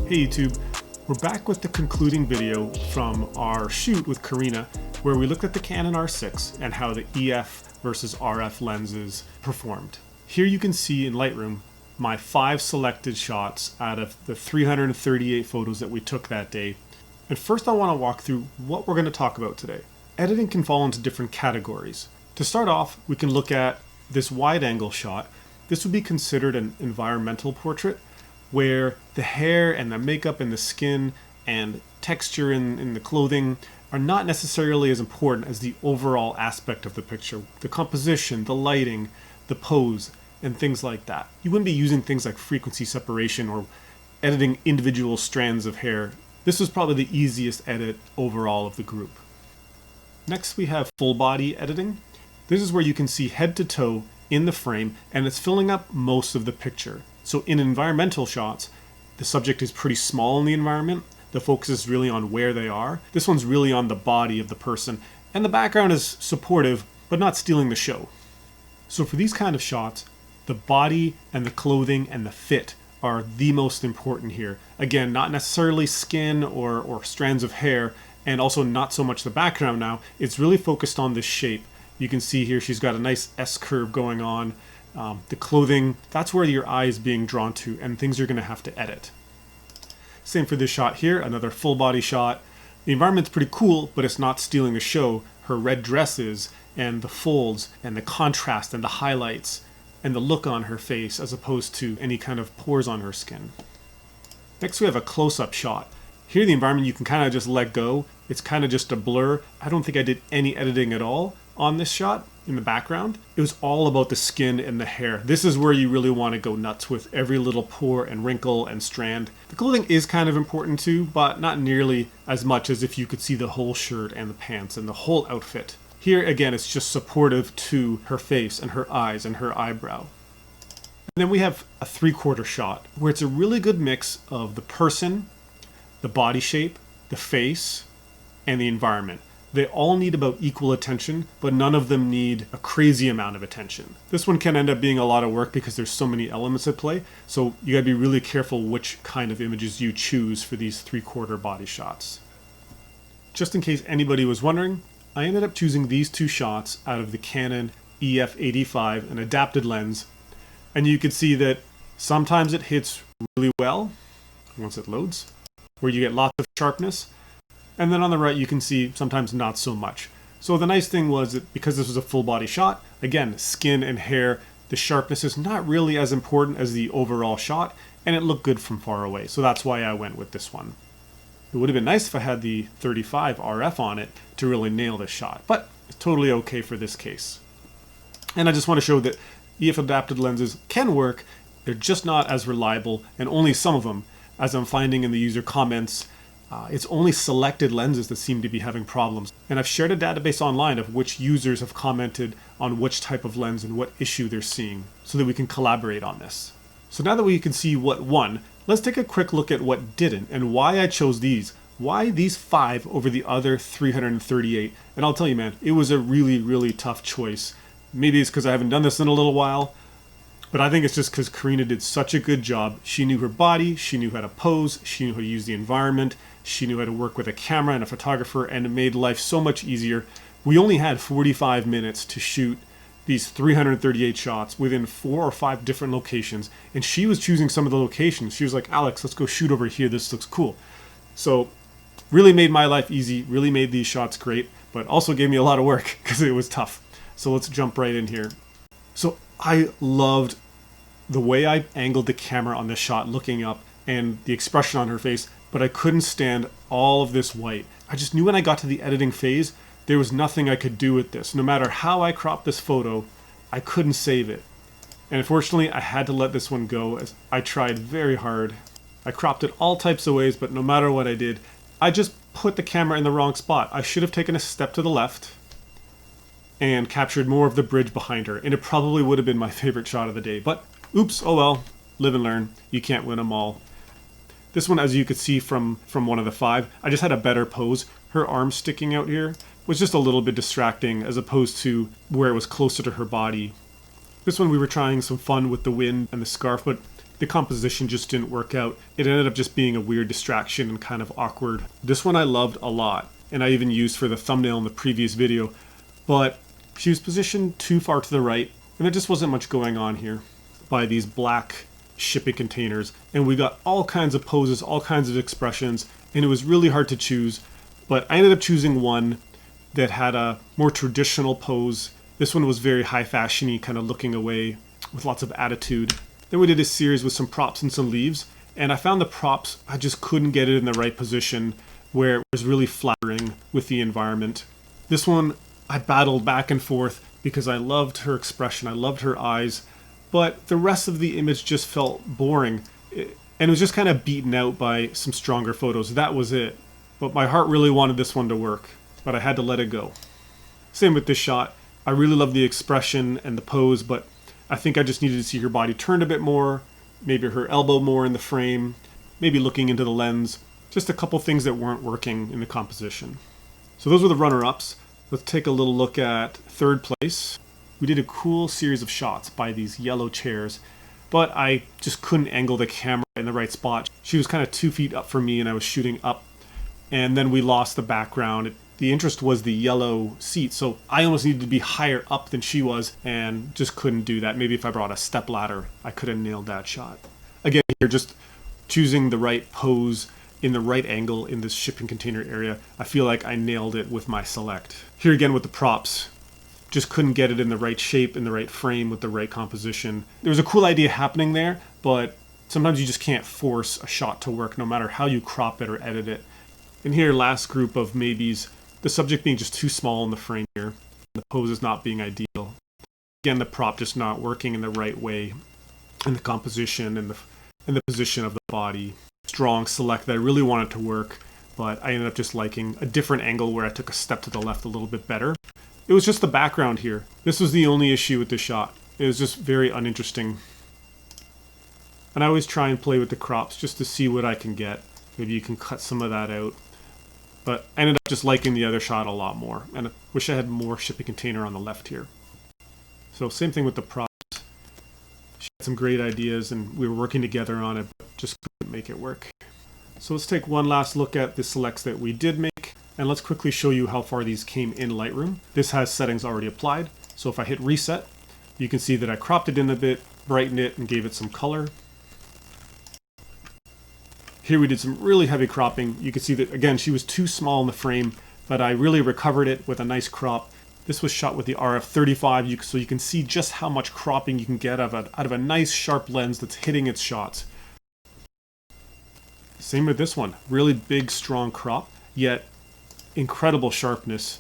Hey YouTube, we're back with the concluding video from our shoot with Karina where we looked at the Canon R6 and how the EF versus RF lenses performed. Here you can see in Lightroom my 5 selected shots out of the 338 photos that we took that day. And first I want to walk through what we're going to talk about today. Editing can fall into different categories. To start off, we can look at this wide angle shot. This would be considered an environmental portrait, where the hair and the makeup and the skin and texture in the clothing are not necessarily as important as the overall aspect of the picture. The composition, the lighting, the pose, and things like that. You wouldn't be using things like frequency separation or editing individual strands of hair. This was probably the easiest edit overall of the group. Next we have full body editing. This is where you can see head to toe in the frame and it's filling up most of the picture. So in environmental shots, the subject is pretty small in the environment. The focus is really on where they are. This one's really on the body of the person, and the background is supportive, but not stealing the show. So for these kind of shots, the body and the clothing and the fit are the most important here. Again, not necessarily skin or strands of hair, and also not so much the background now. It's really focused on this shape. You can see here she's got a nice S-curve going on. The clothing, that's where your eye is being drawn to, and things you're going to have to edit. Same for this shot here, another full body shot. The environment's pretty cool, but it's not stealing the show. Her red dresses and the folds and the contrast and the highlights and the look on her face as opposed to any kind of pores on her skin. Next we have a close-up shot. Here the environment you can kind of just let go. It's kind of just a blur. I don't think I did any editing at all on this shot in the background. It was all about the skin and the hair. This is where you really want to go nuts with every little pore and wrinkle and strand. The clothing is kind of important too, but not nearly as much as if you could see the whole shirt and the pants and the whole outfit. Here again, it's just supportive to her face and her eyes and her eyebrow. And then we have a 3/4 shot where it's a really good mix of the person, the body shape, the face, and the environment. They all need about equal attention, but none of them need a crazy amount of attention. This one can end up being a lot of work because there's so many elements at play, so you gotta be really careful which kind of images you choose for these 3/4 body shots. Just in case anybody was wondering, I ended up choosing these 2 shots out of the Canon EF85, an adapted lens, and you can see that sometimes it hits really well once it loads, where you get lots of sharpness. And then on the right you can see sometimes not so much. So the nice thing was that because this was a full body shot, again, skin and hair, the sharpness is not really as important as the overall shot, and it looked good from far away. So that's why I went with this one. It would have been nice if I had the 35 RF on it to really nail this shot, but it's totally okay for this case. And I just want to show that EF adapted lenses can work, they're just not as reliable, and only some of them, as I'm finding in the user comments. It's only selected lenses that seem to be having problems. And I've shared a database online of which users have commented on which type of lens and what issue they're seeing so that we can collaborate on this. So now that we can see what won, let's take a quick look at what didn't and why I chose these. Why these 5 over the other 338? And I'll tell you, man, it was a really, really tough choice. Maybe it's because I haven't done this in a little while, but I think it's just because Karina did such a good job. She knew her body, she knew how to pose, she knew how to use the environment, she knew how to work with a camera and a photographer, and it made life so much easier. We only had 45 minutes to shoot these 338 shots within 4 or 5 different locations, and she was choosing some of the locations. She was like, Alex, let's go shoot over here, this looks cool. So really made my life easy, really made these shots great, but also gave me a lot of work because it was tough. So let's jump right in here. So I loved the way I angled the camera on this shot looking up and the expression on her face, but I couldn't stand all of this white. I just knew when I got to the editing phase, there was nothing I could do with this. No matter how I cropped this photo, I couldn't save it. And unfortunately, I had to let this one go as I tried very hard. I cropped it all types of ways, but no matter what I did, I just put the camera in the wrong spot. I should have taken a step to the left and captured more of the bridge behind her, and it probably would have been my favorite shot of the day. But oops, oh well, live and learn. You can't win them all. This one, as you could see from one of the 5, I just had a better pose. Her arm sticking out here was just a little bit distracting as opposed to where it was closer to her body. This one we were trying some fun with the wind and the scarf, but the composition just didn't work out. It ended up just being a weird distraction and kind of awkward. This one I loved a lot, and I even used for the thumbnail in the previous video, but she was positioned too far to the right, and there just wasn't much going on here by these black shipping containers, and we got all kinds of poses, all kinds of expressions, and it was really hard to choose, but I ended up choosing one that had a more traditional pose. This one was very high fashion-y, kind of looking away with lots of attitude. Then we did a series with some props and some leaves, and I found the props, I just couldn't get it in the right position where it was really flattering with the environment. This one, I battled back and forth because I loved her expression, I loved her eyes, but the rest of the image just felt boring. And it was just kind of beaten out by some stronger photos. That was it. But my heart really wanted this one to work, but I had to let it go. Same with this shot. I really love the expression and the pose, but I think I just needed to see her body turned a bit more, maybe her elbow more in the frame, maybe looking into the lens. Just a couple things that weren't working in the composition. So those were the runner-ups. Let's take a little look at third place. We did a cool series of shots by these yellow chairs, but I just couldn't angle the camera in the right spot. She was kind of 2 feet up from me and I was shooting up, and then we lost the background. The interest was the yellow seat, so I almost needed to be higher up than she was and just couldn't do that. Maybe if I brought a step ladder, I could have nailed that shot. Again, here, just choosing the right pose in the right angle in this shipping container area. I feel like I nailed it with my select. Here again with the props, just couldn't get it in the right shape, in the right frame, with the right composition. There was a cool idea happening there, but sometimes you just can't force a shot to work no matter how you crop it or edit it. And here, last group of maybes, the subject being just too small in the frame here, the pose is not being ideal. Again, the prop just not working in the right way, and the composition and the position of the body. Strong select that I really wanted to work, but I ended up just liking a different angle where I took a step to the left a little bit better. It was just the background here. This was the only issue with the shot. It was just very uninteresting. And I always try and play with the crops just to see what I can get. Maybe you can cut some of that out. But I ended up just liking the other shot a lot more. And I wish I had more shipping container on the left here. So same thing with the props. She had some great ideas and we were working together on it, but just couldn't make it work. So let's take one last look at the selects that we did make. And let's quickly show you how far these came in Lightroom. This has settings already applied. So if I hit reset, you can see that I cropped it in a bit, brightened it, and gave it some color. Here we did some really heavy cropping. You can see that, again, she was too small in the frame, but I really recovered it with a nice crop. This was shot with the RF35, so you can see just how much cropping you can get out of a nice sharp lens that's hitting its shots. Same with this one. Really big, strong crop, yet incredible sharpness.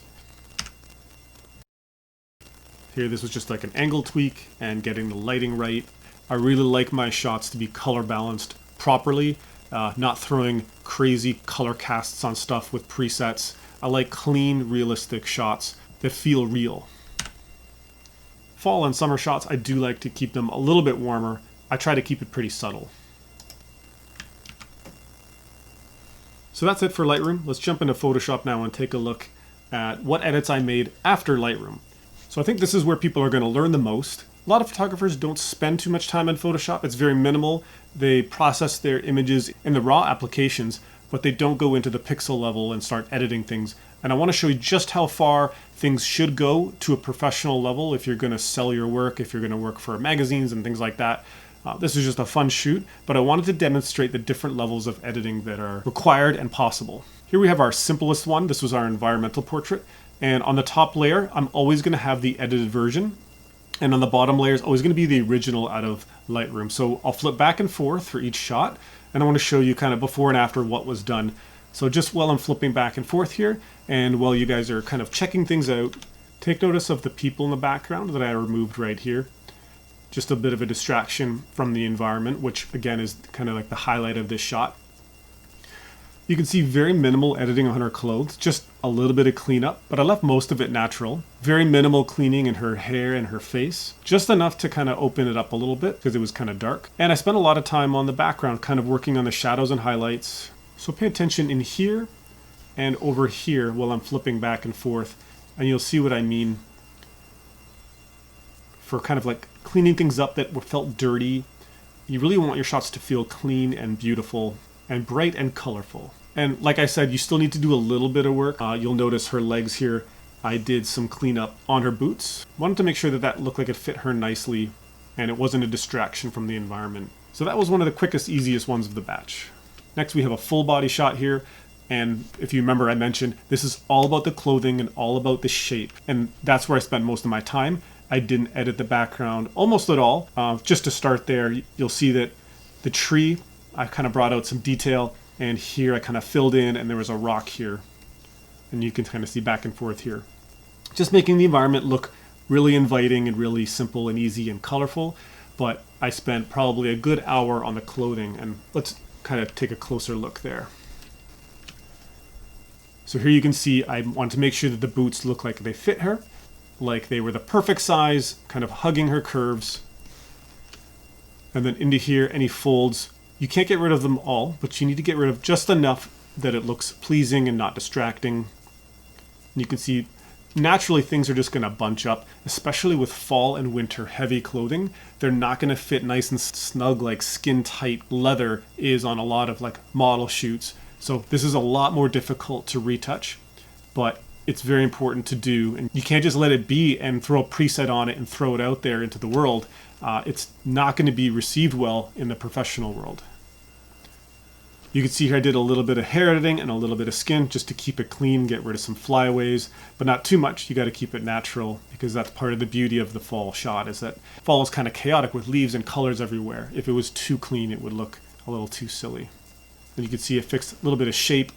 Here, this was just like an angle tweak and getting the lighting right. I really like my shots to be color balanced properly, not throwing crazy color casts on stuff with presets. I like clean, realistic shots that feel real. Fall and summer shots, I do like to keep them a little bit warmer. I try to keep it pretty subtle. So that's it for Lightroom. Let's jump into Photoshop now and take a look at what edits I made after Lightroom. So I think this is where people are going to learn the most. A lot of photographers don't spend too much time in Photoshop. It's very minimal. They process their images in the raw applications, but they don't go into the pixel level and start editing things. And I want to show you just how far things should go to a professional level if you're going to sell your work, if you're going to work for magazines and things like that. This is just a fun shoot, but I wanted to demonstrate the different levels of editing that are required and possible. Here we have our simplest one. This was our environmental portrait. And on the top layer, I'm always going to have the edited version. And on the bottom layer is always going to be the original out of Lightroom. So I'll flip back and forth for each shot. And I want to show you kind of before and after what was done. So just while I'm flipping back and forth here, and while you guys are kind of checking things out, take notice of the people in the background that I removed right here. Just a bit of a distraction from the environment, which again is kind of like the highlight of this shot. You can see very minimal editing on her clothes, just a little bit of cleanup, but I left most of it natural. Very minimal cleaning in her hair and her face, just enough to kind of open it up a little bit because it was kind of dark. And I spent a lot of time on the background, kind of working on the shadows and highlights. So pay attention in here and over here while I'm flipping back and forth, and you'll see what I mean for kind of like cleaning things up that felt dirty You really want your shots to feel clean and beautiful and bright and colorful. And like I said, you still need to do a little bit of work. You'll notice her legs here. I did some cleanup on her boots. Wanted to make sure that that looked like it fit her nicely and it wasn't a distraction from the environment. So that was one of the quickest, easiest ones of the batch. Next we have a full body shot here. And if you remember, I mentioned this is all about the clothing and all about the shape. And that's where I spent most of my time. I didn't edit the background almost at all. Just to start there, you'll see that the tree, I kind of brought out some detail. And here I kind of filled in and there was a rock here. And you can kind of see back and forth here. Just making the environment look really inviting and really simple and easy and colorful. But I spent probably a good hour on the clothing. And let's kind of take a closer look there. So here you can see I want to make sure that the boots look like they fit her, like they were the perfect size, kind of hugging her curves. And then into here, any folds, you can't get rid of them all, but you need to get rid of just enough that it looks pleasing and not distracting. And you can see naturally things are just going to bunch up, especially with fall and winter heavy clothing. They're not going to fit nice and snug like skin tight leather is on a lot of like model shoots. So this is a lot more difficult to retouch, but it's very important to do. And you can't just let it be and throw a preset on it and throw it out there into the world. It's not going to be received well in the professional world. You can see here I did a little bit of hair editing and a little bit of skin just to keep it clean, get rid of some flyaways, but not too much. You got to keep it natural because that's part of the beauty of the fall shot, is that fall is kind of chaotic with leaves and colors everywhere. If it was too clean, it would look a little too silly. And you can see it fixed a little bit of shape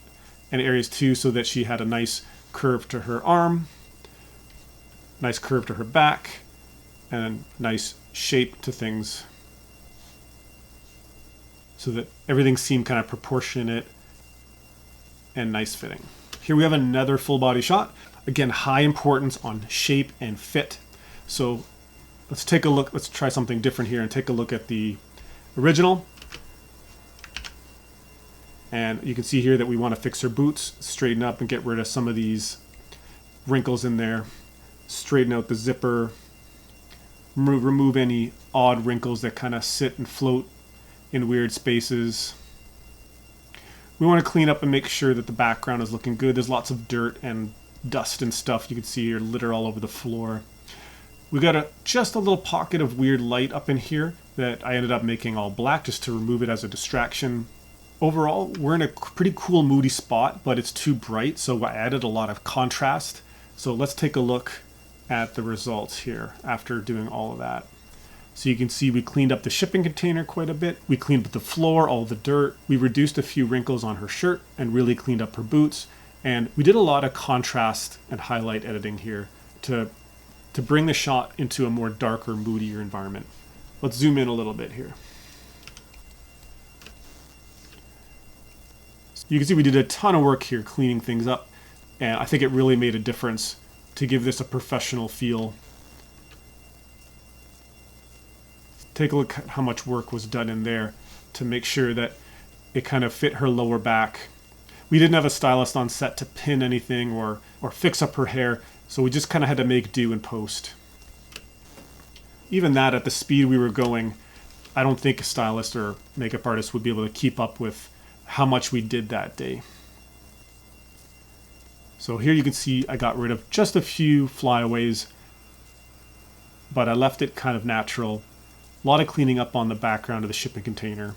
and areas too, so that she had a nice curve to her arm, nice curve to her back, and a nice shape to things, so that everything seemed kind of proportionate and nice fitting. Here we have another full body shot. Again, high importance on shape and fit. So let's take a look. Let's try something different here and take a look at the original. And you can see here that we want to fix her boots, straighten up and get rid of some of these wrinkles in there, straighten out the zipper, remove any odd wrinkles that kind of sit and float in weird spaces. We want to clean up and make sure that the background is looking good. There's lots of dirt and dust and stuff. You can see here litter all over the floor. We got just a little pocket of weird light up in here that I ended up making all black just to remove it as a distraction. Overall, we're in a pretty cool moody spot, but it's too bright, so I added a lot of contrast. So let's take a look at the results here after doing all of that. So you can see we cleaned up the shipping container quite a bit. We cleaned up the floor, all the dirt. We reduced a few wrinkles on her shirt and really cleaned up her boots. And we did a lot of contrast and highlight editing here to bring the shot into a more darker, moodier environment. Let's zoom in a little bit here. You can see we did a ton of work here cleaning things up, and I think it really made a difference to give this a professional feel. Take a look at how much work was done in there to make sure that it kind of fit her lower back. We didn't have a stylist on set to pin anything or fix up her hair, so we just kind of had to make do in post. Even that, at the speed we were going, I don't think a stylist or makeup artist would be able to keep up with how much we did that day. So here you can see I got rid of just a few flyaways, but I left it kind of natural. A lot of cleaning up on the background of the shipping container.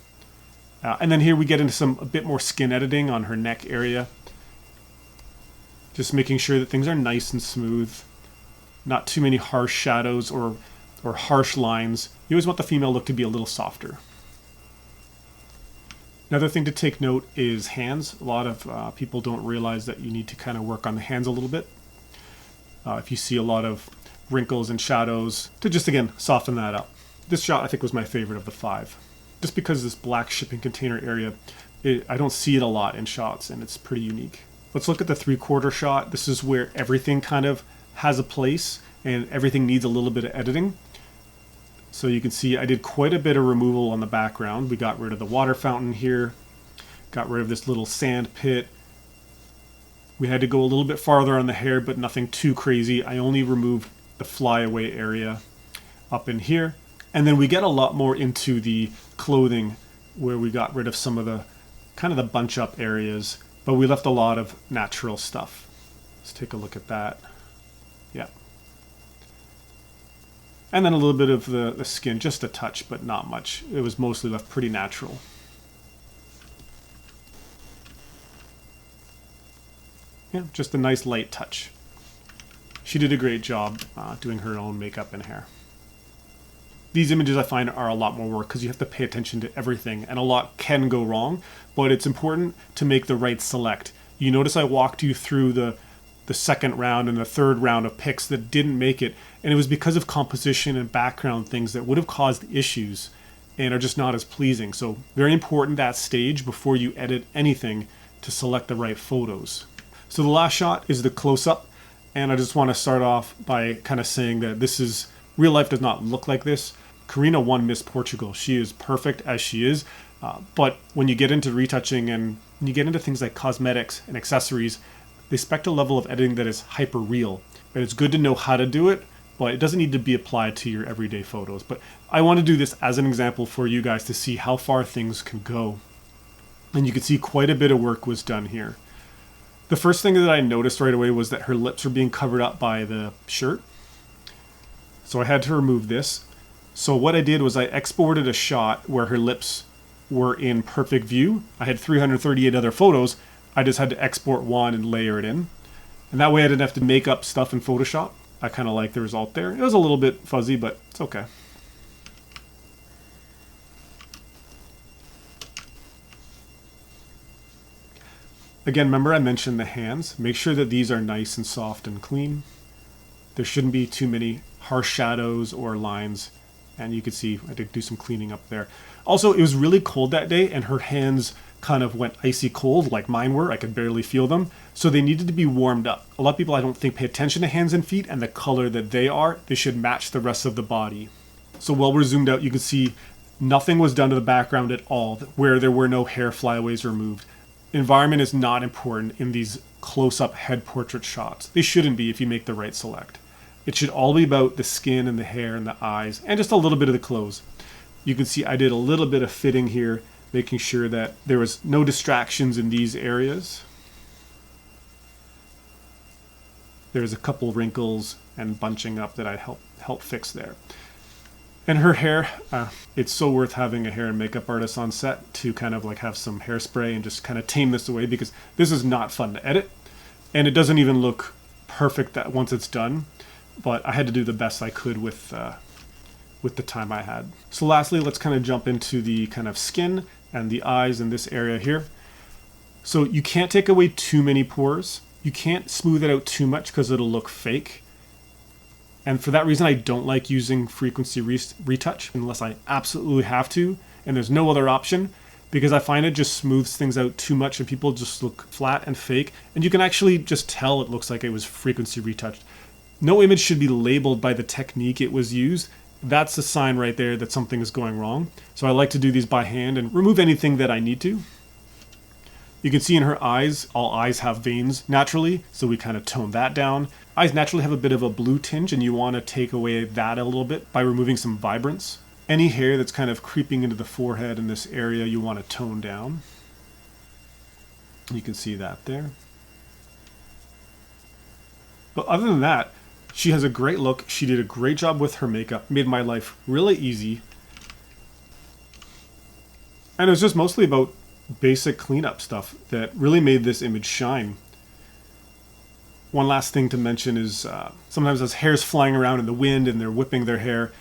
And then here we get into a bit more skin editing on her neck area. Just making sure that things are nice and smooth. Not too many harsh shadows or harsh lines. You always want the female look to be a little softer. Another thing to take note is hands. A lot of people don't realize that you need to kind of work on the hands a little bit. If you see a lot of wrinkles and shadows, to just again soften that up. This shot I think was my favorite of the 5. Just because this black shipping container area, I don't see it a lot in shots and it's pretty unique. Let's look at the 3/4 shot. This is where everything kind of has a place and everything needs a little bit of editing. So you can see I did quite a bit of removal on the background. We got rid of the water fountain here, got rid of this little sand pit. We had to go a little bit farther on the hair, but nothing too crazy. I only removed the flyaway area up in here. And then we get a lot more into the clothing where we got rid of some of the kind of the bunch up areas, but we left a lot of natural stuff. Let's take a look at that. Yeah. And then a little bit of the skin, just a touch, but not much. It was mostly left pretty natural. Yeah, just a nice light touch. She did a great job doing her own makeup and hair. These images I find are a lot more work because you have to pay attention to everything, and a lot can go wrong, but it's important to make the right select. You notice I walked you through the second round and the third round of picks that didn't make it, and it was because of composition and background things that would have caused issues and are just not as pleasing. So very important that stage before you edit anything to select the right photos. So the last shot is the close-up, and I just want to start off by kind of saying that this is, real life does not look like this. Karina won Miss Portugal. She is perfect as she is, but when you get into retouching and you get into things like cosmetics and accessories, they expect a level of editing that is hyper real. And it's good to know how to do it, but it doesn't need to be applied to your everyday photos. But I want to do this as an example for you guys to see how far things can go. And you can see quite a bit of work was done here. The first thing that I noticed right away was that her lips were being covered up by the shirt. So I had to remove this. So what I did was I exported a shot where her lips were in perfect view. I had 338 other photos. I just had to export one and layer it in. And that way I didn't have to make up stuff in Photoshop. I kind of like the result there. It was a little bit fuzzy, but it's okay. Again, remember I mentioned the hands. Make sure that these are nice and soft and clean. There shouldn't be too many harsh shadows or lines. And you can see I did do some cleaning up there. Also, it was really cold that day and her hands kind of went icy cold like mine were. I could barely feel them. So they needed to be warmed up. A lot of people I don't think pay attention to hands and feet and the color that they are. They should match the rest of the body. So while we're zoomed out, you can see nothing was done to the background at all where there were no hair flyaways removed. Environment is not important in these close-up head portrait shots. They shouldn't be if you make the right select. It should all be about the skin and the hair and the eyes and just a little bit of the clothes. You can see I did a little bit of fitting here, making sure that there was no distractions in these areas. There's a couple wrinkles and bunching up that I help fix there. And her hair, it's so worth having a hair and makeup artist on set to kind of like have some hairspray and just kind of tame this away, because this is not fun to edit. And it doesn't even look perfect that once it's done, but I had to do the best I could with the time I had. So lastly, let's kind of jump into the kind of skin and the eyes in this area here. So you can't take away too many pores. You can't smooth it out too much because it'll look fake. And for that reason, I don't like using frequency retouch unless I absolutely have to, and there's no other option, because I find it just smooths things out too much and people just look flat and fake. And you can actually just tell it looks like it was frequency retouched. No image should be labeled by the technique it was used. That's a sign right there that something is going wrong. So I like to do these by hand and remove anything that I need to. You can see in her eyes, all eyes have veins naturally, so we kind of tone that down. Eyes naturally have a bit of a blue tinge, and you want to take away that a little bit by removing some vibrance. Any hair that's kind of creeping into the forehead in this area, you want to tone down. You can see that there. But other than that, she has a great look. She did a great job with her makeup, made my life really easy. And it was just mostly about basic cleanup stuff that really made this image shine. One last thing to mention is sometimes as hair's flying around in the wind and they're whipping their hair,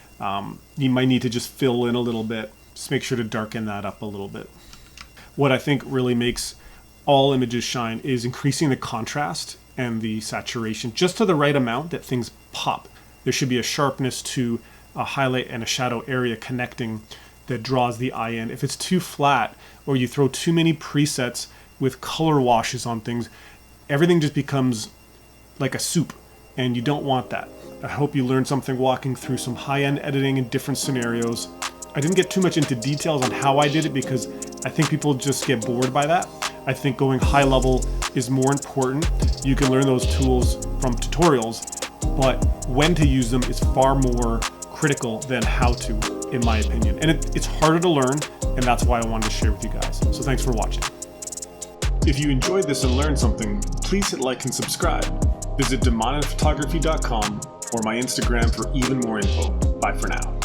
you might need to just fill in a little bit. Just make sure to darken that up a little bit. What I think really makes all images shine is increasing the contrast and the saturation just to the right amount that things pop. There should be a sharpness to a highlight and a shadow area connecting that draws the eye in. If it's too flat or you throw too many presets with color washes on things, everything just becomes like a soup, and you don't want that. I hope you learned something walking through some high-end editing in different scenarios. I didn't get too much into details on how I did it because I think people just get bored by that. I think going high level is more important. You can learn those tools from tutorials, but when to use them is far more critical than how to. in my opinion. And it's harder to learn, and that's why I wanted to share with you guys. So thanks for watching. If you enjoyed this and learned something, please hit like and subscribe. Visit DemaninPhotography.com or my Instagram for even more info. Bye for now.